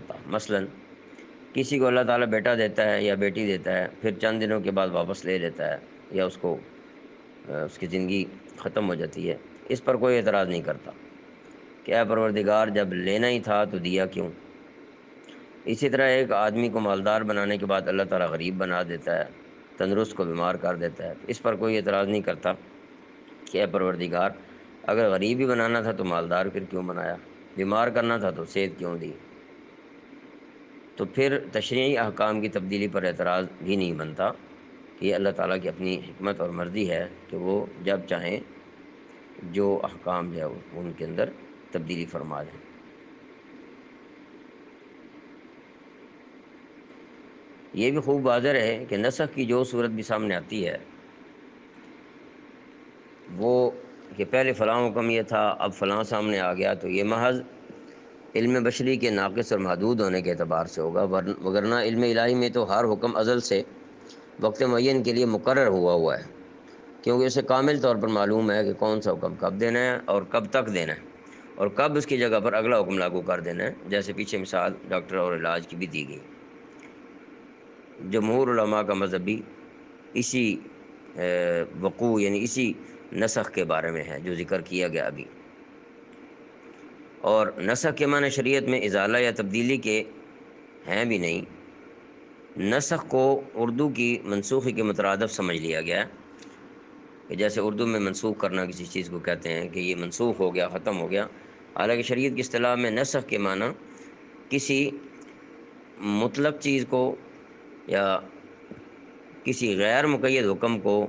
کرتا۔ مثلا کسی کو اللہ تعالیٰ بیٹا دیتا ہے یا بیٹی دیتا ہے، پھر چند دنوں کے بعد واپس لے لیتا ہے یا اس کی زندگی ختم ہو جاتی ہے، اس پر کوئی اعتراض نہیں کرتا کہ اے پروردگار جب لینا ہی تھا تو دیا کیوں۔ اسی طرح ایک آدمی کو مالدار بنانے کے بعد اللہ تعالیٰ غریب بنا دیتا ہے، تندرست کو بیمار کر دیتا ہے، اس پر کوئی اعتراض نہیں کرتا کہ اے پروردگار اگر غریب ہی بنانا تھا تو مالدار پھر کیوں بنایا، بیمار کرنا تھا تو صحت کیوں دی۔ تو پھر تشریعی احکام کی تبدیلی پر اعتراض بھی نہیں بنتا کہ یہ اللہ تعالیٰ کی اپنی حکمت اور مرضی ہے کہ وہ جب چاہیں جو احکام جو ہے ان کے اندر تبدیلی فرما دیں۔ یہ بھی خوب واضح ہے کہ نسخ کی جو صورت بھی سامنے آتی ہے وہ کہ پہلے فلاں حکم یہ تھا اب فلاں سامنے آ گیا، تو یہ محض علم بشری کے ناقص اور محدود ہونے کے اعتبار سے ہوگا، وگرنہ علم الہی میں تو ہر حکم ازل سے وقت معین کے لیے مقرر ہوا ہے، کیونکہ اسے کامل طور پر معلوم ہے کہ کون سا حکم کب دینا ہے اور کب تک دینا ہے اور کب اس کی جگہ پر اگلا حکم لاگو کر دینا ہے، جیسے پیچھے مثال ڈاکٹر اور علاج کی بھی دی گئی۔ جمہور علماء کا مذہب بھی اسی وقوع یعنی اسی نسخ کے بارے میں ہے جو ذکر کیا گیا ابھی۔ اور نسخ کے معنی شریعت میں ازالہ یا تبدیلی کے ہیں بھی نہیں، نسخ کو اردو کی منسوخی کے مترادف سمجھ لیا گیا ہے کہ جیسے اردو میں منسوخ کرنا کسی چیز کو کہتے ہیں کہ یہ منسوخ ہو گیا، ختم ہو گیا، حالانکہ شریعت کی اصطلاح میں نسخ کے معنی کسی مطلق چیز کو یا کسی غیر مقید حکم کو